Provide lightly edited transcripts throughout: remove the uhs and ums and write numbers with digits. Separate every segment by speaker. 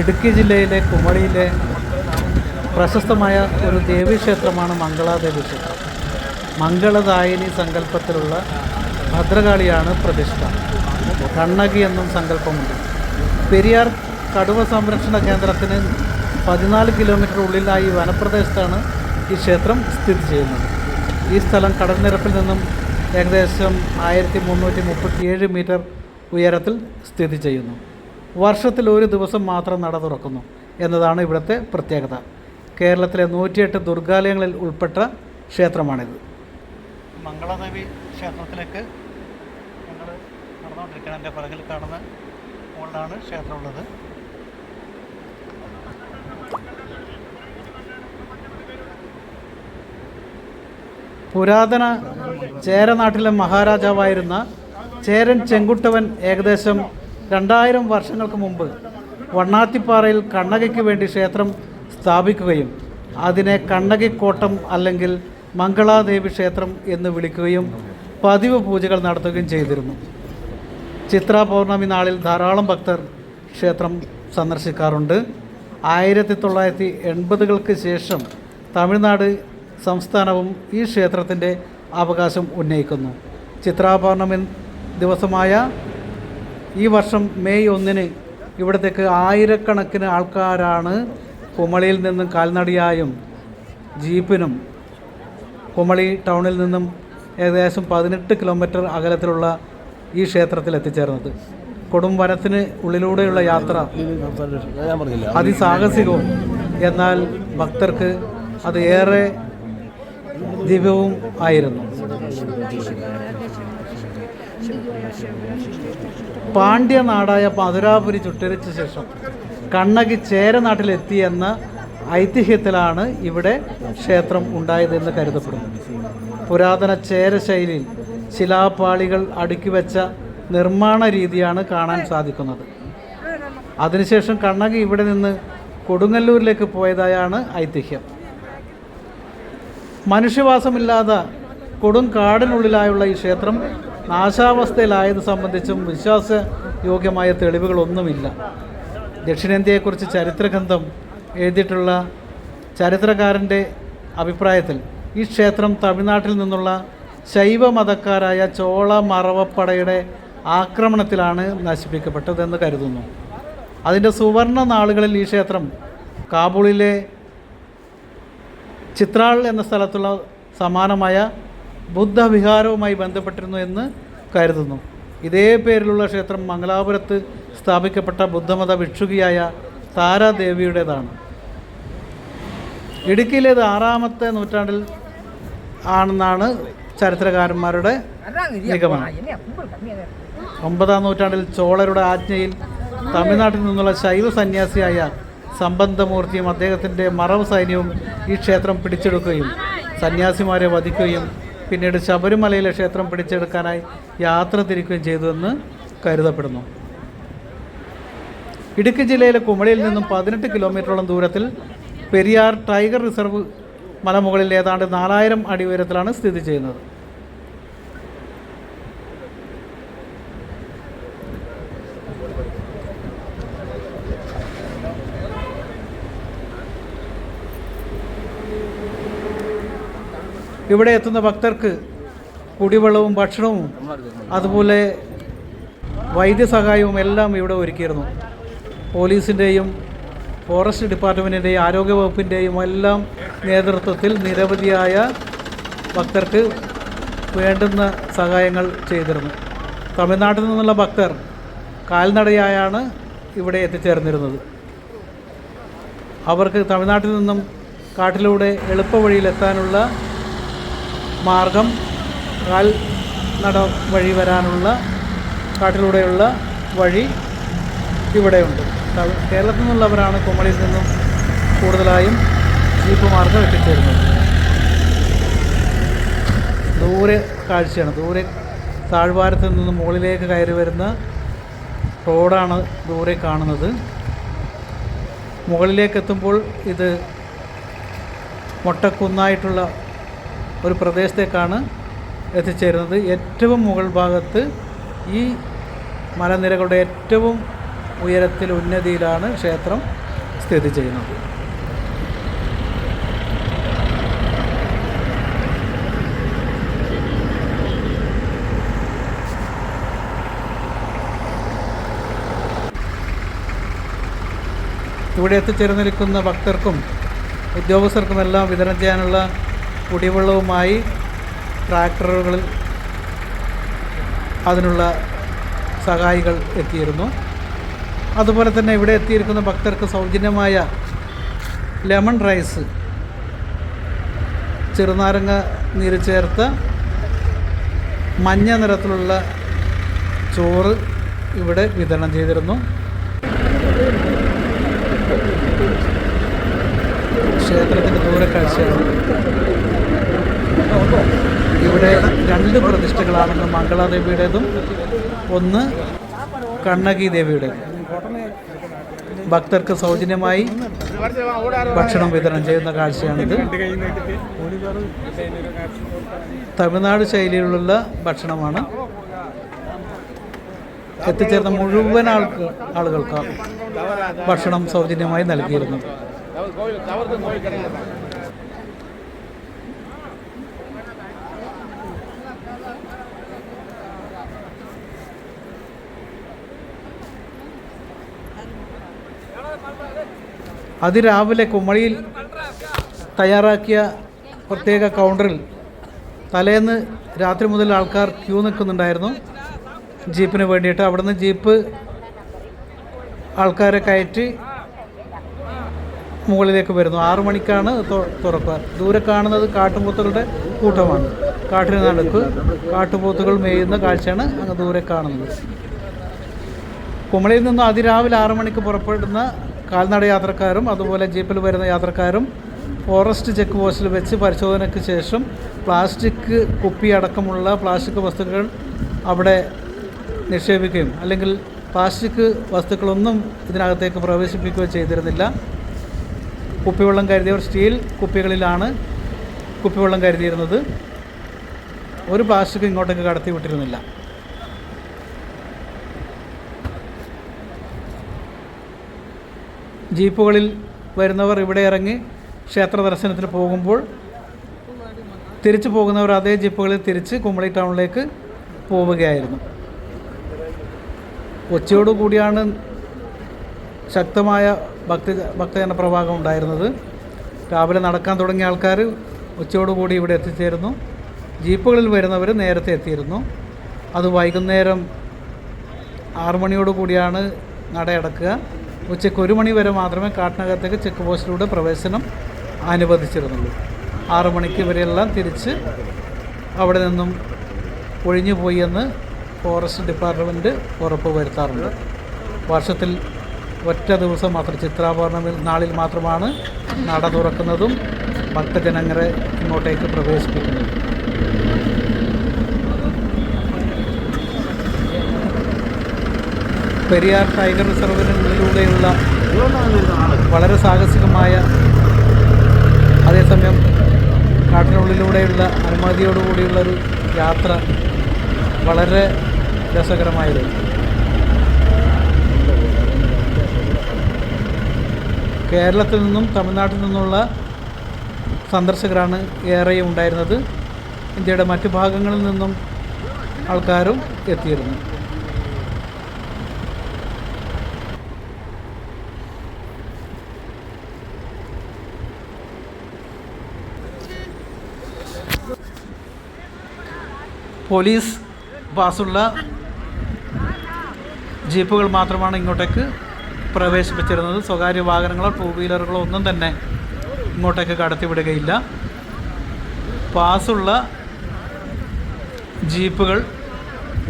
Speaker 1: ഇടുക്കി ജില്ലയിലെ കുമളിയിലെ പ്രശസ്തമായ ഒരു ദേവീക്ഷേത്രമാണ് മംഗളാദേവി ക്ഷേത്രം. മംഗളദായിനി സങ്കല്പത്തിലുള്ള ഭദ്രകാളിയാണ് പ്രതിഷ്ഠ. കണ്ണകി എന്നും സങ്കല്പമുണ്ട്. പെരിയാർ കടുവ സംരക്ഷണ കേന്ദ്രത്തിന് 14 കിലോമീറ്റർ ഉള്ളിലായി വനപ്രദേശത്താണ് ഈ ക്ഷേത്രം സ്ഥിതി ചെയ്യുന്നത്. ഈ സ്ഥലം കടൽനിരപ്പിൽ നിന്നും ഏകദേശം 1337 മീറ്റർ ഉയരത്തിൽ സ്ഥിതി ചെയ്യുന്നു. വർഷത്തിൽ ഒരു ദിവസം മാത്രം നട തുറക്കുന്നു എന്നതാണ് ഇവിടുത്തെ പ്രത്യേകത. കേരളത്തിലെ 108 ദുർഗാലയങ്ങളിൽ ഉൾപ്പെട്ട ക്ഷേത്രമാണിത്. മംഗളദേവി ക്ഷേത്രത്തിലേക്ക് ഞങ്ങൾ നടന്നുകൊണ്ടിരിക്കുകയാണ്. എൻ്റെ പിറകിൽ കാണുന്ന മുകളിലാണ് ക്ഷേത്രമുള്ളത്. പുരാതന ചേരനാട്ടിലെ മഹാരാജാവായിരുന്ന ചേരൻ ചെങ്കുട്ടുവൻ ഏകദേശം 2000 വർഷങ്ങൾക്ക് മുമ്പ് വണ്ണാത്തിപ്പാറയിൽ കണ്ണകയ്ക്ക് വേണ്ടി ക്ഷേത്രം സ്ഥാപിക്കുകയും അതിനെ കണ്ണകിക്കോട്ടം അല്ലെങ്കിൽ മംഗളാദേവി ക്ഷേത്രം എന്ന് വിളിക്കുകയും പതിവ് പൂജകൾ നടത്തുകയും ചെയ്തിരുന്നു. ചിത്ര പൗർണമി നാളിൽ ധാരാളം ഭക്തർ ക്ഷേത്രം സന്ദർശിക്കാറുണ്ട്. 1980-കൾക്ക് ശേഷം തമിഴ്നാട് സംസ്ഥാനവും ഈ ക്ഷേത്രത്തിൻ്റെ അവകാശം ഉന്നയിക്കുന്നു. ചിത്രാപൗർണമി ദിവസമായ ഈ വർഷം മെയ് 1 ഇവിടത്തേക്ക് ആയിരക്കണക്കിന് ആൾക്കാരാണ് കുമളിയിൽ നിന്നും കാൽനടയായും ജീപ്പിനും കുമളി ടൗണിൽ നിന്നും ഏകദേശം 18 കിലോമീറ്റർ അകലത്തിലുള്ള ഈ ക്ഷേത്രത്തിൽ എത്തിച്ചേർന്നത്. കൊടും വനത്തിന് ഉള്ളിലൂടെയുള്ള യാത്ര അതിസാഹസികവും എന്നാൽ ഭക്തർക്ക് അത് ഏറെ ദിവ്യവും ആയിരുന്നു. പാണ്ഡ്യ നാടായ മധുരാപുരി ചുട്ടരിച്ച ശേഷം കണ്ണകി ചേരനാട്ടിലെത്തിയെന്ന ഐതിഹ്യത്തിലാണ് ഇവിടെ ക്ഷേത്രം ഉണ്ടായതെന്ന് കരുതപ്പെടുന്നു. പുരാതന ചേര ശൈലിയിൽ ശിലാപാളികൾ അടുക്കി വെച്ച നിർമ്മാണ രീതിയാണ് കാണാൻ സാധിക്കുന്നത്. അതിനുശേഷം കണ്ണകി ഇവിടെ നിന്ന് കൊടുങ്ങല്ലൂരിലേക്ക് പോയതായാണ് ഐതിഹ്യം. മനുഷ്യവാസമില്ലാതെ കൊടും കാടിനുള്ളിലായുള്ള ഈ ക്ഷേത്രം നാശാവസ്ഥയിലായത് സംബന്ധിച്ചും വിശ്വാസയോഗ്യമായ തെളിവുകളൊന്നുമില്ല. ദക്ഷിണേന്ത്യയെക്കുറിച്ച് ചരിത്രഗ്രന്ഥം എഴുതിയിട്ടുള്ള ചരിത്രകാരൻ്റെ അഭിപ്രായത്തിൽ ഈ ക്ഷേത്രം തമിഴ്നാട്ടിൽ നിന്നുള്ള ശൈവ മതക്കാരായ ചോള മറവപ്പടയുടെ ആക്രമണത്തിലാണ് നശിപ്പിക്കപ്പെട്ടതെന്ന് കരുതുന്നു. അതിൻ്റെ സുവർണ നാളുകളിൽ ഈ ക്ഷേത്രം കാബൂളിലെ ചിത്രാൾ എന്ന സ്ഥലത്തുള്ള സമാനമായ ബുദ്ധവിഹാരവുമായി ബന്ധപ്പെട്ടിരുന്നു എന്ന് കരുതുന്നു. ഇതേ പേരിലുള്ള ക്ഷേത്രം മംഗലാപുരത്ത് സ്ഥാപിക്കപ്പെട്ട ബുദ്ധമത ഭിക്ഷുകിയായ താരാദേവിയുടേതാണ്. ഇടുക്കിയിലേത് 6ാമത്തെ നൂറ്റാണ്ടിൽ ആണെന്നാണ് ചരിത്രകാരന്മാരുടെ നിഗമനം. 9ാം നൂറ്റാണ്ടിൽ ചോളരുടെ ആജ്ഞയിൽ തമിഴ്നാട്ടിൽ നിന്നുള്ള ശൈവ സന്യാസിയായ സംബന്ധമൂർത്തിയും അദ്ദേഹത്തിൻ്റെ മറവ് സൈന്യവും ഈ ക്ഷേത്രം പിടിച്ചെടുക്കുകയും സന്യാസിമാരെ വധിക്കുകയും പിന്നീട് ശബരിമലയിലെ ക്ഷേത്രം പിടിച്ചെടുക്കാനായി യാത്ര തിരിക്കുകയും ചെയ്തുവെന്ന് കരുതപ്പെടുന്നു. ഇടുക്കി ജില്ലയിലെ കുമളിയിൽ നിന്നും 18 കിലോമീറ്ററോളം ദൂരത്തിൽ പെരിയാർ ടൈഗർ റിസർവ് മലമുകളിൽ ഏതാണ്ട് 4000 അടി ഉയരത്തിലാണ് സ്ഥിതി ചെയ്യുന്നത്. ഇവിടെ എത്തുന്ന ഭക്തർക്ക് കുടിവെള്ളവും ഭക്ഷണവും അതുപോലെ വൈദ്യസഹായവും എല്ലാം ഇവിടെ ഒരുക്കിയിരുന്നു. പോലീസിൻ്റെയും ഫോറസ്റ്റ് ഡിപ്പാർട്ട്മെൻറ്റിൻ്റെയും ആരോഗ്യവകുപ്പിൻ്റെയും എല്ലാം നേതൃത്വത്തിൽ നിരവധിയായ ഭക്തർക്ക് വേണ്ടുന്ന സഹായങ്ങൾ ചെയ്തിരുന്നു. തമിഴ്നാട്ടിൽ നിന്നുള്ള ഭക്തർ കാൽനടയായാണ് ഇവിടെ എത്തിച്ചേർന്നിരുന്നത്. അവർക്ക് തമിഴ്നാട്ടിൽ നിന്നും കാട്ടിലൂടെ എളുപ്പവഴിയിലെത്താനുള്ള മാർഗം കാൽനട വഴി വരാനുള്ള കാട്ടിലൂടെയുള്ള വഴി ഇവിടെയുണ്ട്. കേരളത്തിൽ നിന്നുള്ളവരാണ് കുമളിയിൽ നിന്നും കൂടുതലായും ജീപ്പ് മാർഗം എത്തിച്ചേരുന്നത്. ദൂരെ കാഴ്ചയാണ്. ദൂരെ താഴ്വാരത്തിൽ നിന്ന് മുകളിലേക്ക് കയറി വരുന്ന റോഡാണ് ദൂരെ കാണുന്നത്. മുകളിലേക്ക് എത്തുമ്പോൾ ഇത് മൊട്ടക്കുന്നായിട്ടുള്ള ഒരു പ്രദേശത്തേക്കാണ് എത്തിച്ചേരുന്നത്. ഏറ്റവും മുകൾ ഭാഗത്ത് ഈ മലനിരകളുടെ ഏറ്റവും ഉയരത്തിൽ ഉന്നതിയിലാണ് ക്ഷേത്രം സ്ഥിതി ചെയ്യുന്നത്. ഇവിടെ എത്തിച്ചേർന്നിരിക്കുന്ന ഭക്തർക്കും ഉദ്യോഗസ്ഥർക്കുമെല്ലാം വിതരണം ചെയ്യാനുള്ള കുടിവെള്ളവുമായി ട്രാക്ടറുകളിൽ അതിനുള്ള സഹായികൾ എത്തിയിരുന്നു. അതുപോലെ തന്നെ ഇവിടെ എത്തിയിരിക്കുന്ന ഭക്തർക്ക് സൗജന്യമായ ലെമൺ റൈസ്, ചെറുനാരങ്ങ നീര് ചേർത്ത മഞ്ഞ നിറത്തിലുള്ള ചോറ് ഇവിടെ വിതരണം ചെയ്തിരുന്നു. ക്ഷേത്രത്തിൻ്റെ ദൂരക്കാഴ്ചയാണ്. ഇവിടെ 2 പ്രതിഷ്ഠകളാണെന്ന് മംഗളാദേവിയുടേതും ഒന്ന് കണ്ണകി ദേവിയുടേതും. ഭക്തർക്ക് സൗജന്യമായി ഭക്ഷണം വിതരണം ചെയ്യുന്ന കാഴ്ചയാണിത്. തമിഴ്നാട് ശൈലിയിലുള്ള ഭക്ഷണമാണ്. എത്തിച്ചേർന്ന മുഴുവൻ ആളുകൾക്ക് ഭക്ഷണം സൗജന്യമായി നൽകിയിരുന്നു. അതിരാവിലെ കുമളിയിൽ തയ്യാറാക്കിയ പ്രത്യേക കൗണ്ടറിൽ തലേന്ന് രാത്രി മുതൽ ആൾക്കാർ ക്യൂ നിൽക്കുന്നുണ്ടായിരുന്നു ജീപ്പിന് വേണ്ടിയിട്ട്. അവിടുന്ന് ജീപ്പ് ആൾക്കാരെ കയറ്റി മുകളിലേക്ക് വരുന്നു. 6 മണിക്കാണ് തുറക്കുക. ദൂരെ കാണുന്നത് കാട്ടുപോത്തുകളുടെ കൂട്ടമാണ്. കാട്ടിന് നടുക്ക് കാട്ടുപോത്തുകൾ മേയുന്ന കാഴ്ചയാണ് അങ്ങ് ദൂരെ കാണുന്നത്. കുമളിയിൽ നിന്ന് അതിരാവിലെ 6 മണിക്ക് പുറപ്പെടുന്ന കാൽനട യാത്രക്കാരും അതുപോലെ ജീപ്പിൽ വരുന്ന യാത്രക്കാരും ഫോറസ്റ്റ് ചെക്ക് പോസ്റ്റിൽ വെച്ച് പരിശോധനയ്ക്ക് ശേഷം പ്ലാസ്റ്റിക് കുപ്പി അടക്കമുള്ള പ്ലാസ്റ്റിക് വസ്തുക്കൾ അവിടെ നിക്ഷേപിക്കുകയും അല്ലെങ്കിൽ പ്ലാസ്റ്റിക് വസ്തുക്കളൊന്നും ഇതിനകത്തേക്ക് പ്രവേശിപ്പിക്കുകയോ ചെയ്തിരുന്നില്ല. കുപ്പിവെള്ളം കരുതിയവർ സ്റ്റീൽ കുപ്പികളിലാണ് കുപ്പിവെള്ളം കരുതിയിരുന്നത്. ഒരു പ്ലാസ്റ്റിക് ഇങ്ങോട്ടേക്ക് കടത്തി വിട്ടിരുന്നില്ല. ജീപ്പുകളിൽ വരുന്നവർ ഇവിടെ ഇറങ്ങി ക്ഷേത്ര ദർശനത്തിന് പോകുമ്പോൾ തിരിച്ചു പോകുന്നവർ അതേ ജീപ്പുകളിൽ തിരിച്ച് കുമളി ടൗണിലേക്ക് പോവുകയായിരുന്നു. ഉച്ചയോടുകൂടിയാണ് ശക്തമായ ഭക്തജന പ്രവാഹം ഉണ്ടായിരുന്നത്. രാവിലെ നടക്കാൻ തുടങ്ങിയ ആൾക്കാർ ഉച്ചയോടുകൂടി ഇവിടെ എത്തിച്ചേരുന്നു. ജീപ്പുകളിൽ വരുന്നവർ നേരത്തെ എത്തിയിരുന്നു. അത് വൈകുന്നേരം 6 മണിയോടുകൂടിയാണ് നടയടക്കുക. ഉച്ചയ്ക്ക് 1 മണി വരെ മാത്രമേ കാട്ടിനകത്തേക്ക് ചെക്ക് പോസ്റ്റിലൂടെ പ്രവേശനം അനുവദിച്ചിരുന്നുള്ളൂ. 6 മണിക്ക് ഇവരെല്ലാം തിരിച്ച് അവിടെ നിന്നും ഒഴിഞ്ഞു പോയി എന്ന് ഫോറസ്റ്റ് ഡിപ്പാർട്ട്മെൻറ്റ് ഉറപ്പ് വരുത്താറുണ്ട്. വർഷത്തിൽ ഒറ്റ ദിവസം മാത്രം, ചിത്രാപൗർണമി നാളിൽ മാത്രമാണ് നട തുറക്കുന്നതും ഭക്തജനങ്ങളെ ഇങ്ങോട്ടേക്ക് പ്രവേശിപ്പിക്കുന്നതും. പെരിയാർ ടൈഗർ റിസർവിനുള്ളിലൂടെയുള്ള വളരെ സാഹസികമായ, അതേസമയം കാട്ടിനുള്ളിലൂടെയുള്ള അനുമതിയോടുകൂടിയുള്ളൊരു യാത്ര വളരെ രസകരമായിരുന്നു. കേരളത്തിൽ നിന്നും തമിഴ്നാട്ടിൽ നിന്നുള്ള സന്ദർശകരാണ് ഏറെയും ഉണ്ടായിരുന്നത്. ഇന്ത്യയുടെ മറ്റു ഭാഗങ്ങളിൽ നിന്നും ആൾക്കാരും എത്തിയിരുന്നു. പോലീസ് പാസുള്ള ജീപ്പുകൾ മാത്രമാണ് ഇങ്ങോട്ടേക്ക് പ്രവേശിപ്പിച്ചിരുന്നത്. സ്വകാര്യ വാഹനങ്ങളോ 2 വീലറുകളോ ഒന്നും തന്നെ ഇങ്ങോട്ടേക്ക് കടത്തിവിടുകയില്ല. പാസുള്ള ജീപ്പുകൾ,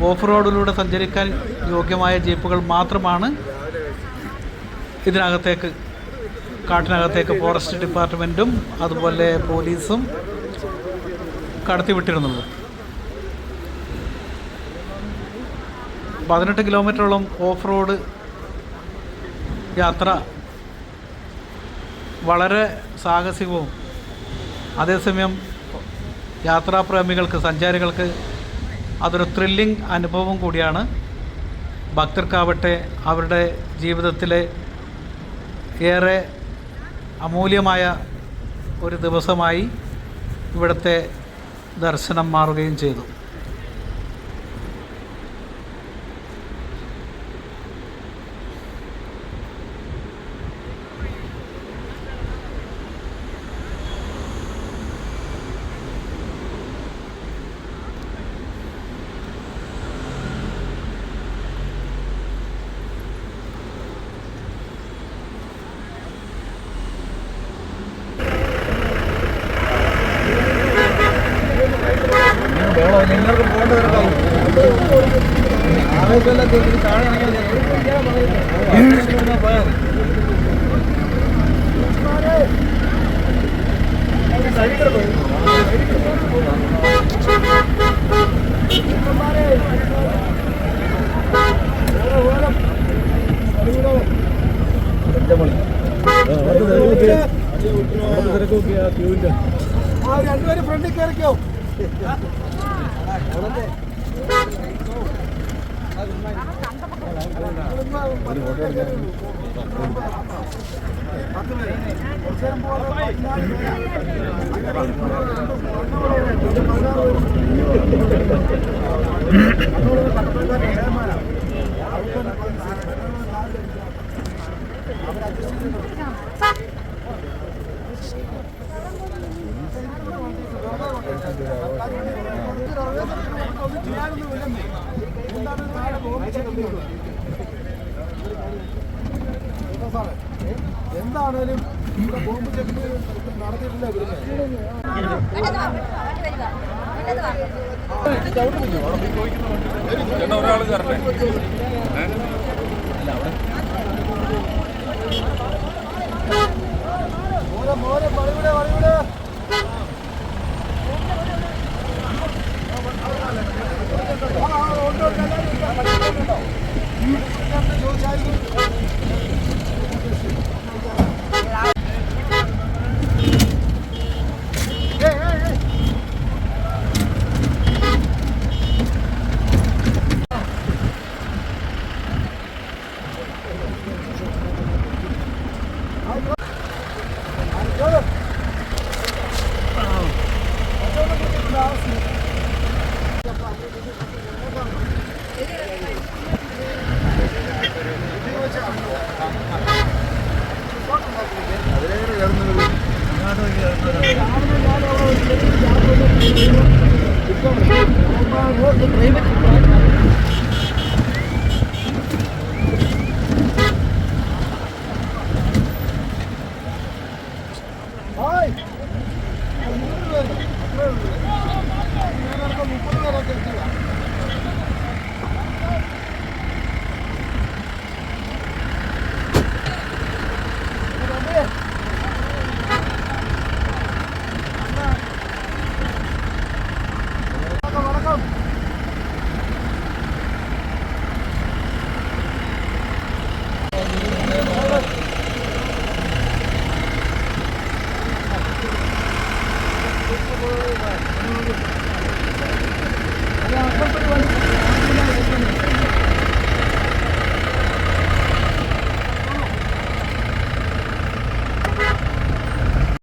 Speaker 1: ഓഫ് റോഡിലൂടെ സഞ്ചരിക്കാൻ യോഗ്യമായ ജീപ്പുകൾ മാത്രമാണ് ഇതിനകത്തേക്ക്, കാട്ടിനകത്തേക്ക് ഫോറസ്റ്റ് ഡിപ്പാർട്ട്മെൻറ്റും അതുപോലെ പോലീസും കടത്തിവിട്ടിരുന്നുള്ളൂ. 18 കിലോമീറ്ററോളം ഓഫ് റോഡ് യാത്ര വളരെ സാഹസികവും അതേസമയം യാത്രാപ്രേമികൾക്ക്, സഞ്ചാരികൾക്ക് അതൊരു ത്രില്ലിംഗ് അനുഭവം കൂടിയാണ്. ഭക്തർക്കാവട്ടെ അവരുടെ ജീവിതത്തിലെ ഏറെ അമൂല്യമായ ഒരു ദിവസമായി ഇവിടുത്തെ ദർശനം മാറുകയും ചെയ്തു.
Speaker 2: നിങ്ങൾക്ക് രണ്ടുപേരും ഫ്രണ്ടിൽ കയറിക്കോ. എന്താണേലും ഇവിടെ ബോംബ് ചെക്ക് നടത്തിയിട്ടില്ല. ഒരാൾ മോനെ വളവിടെ വളവിടെ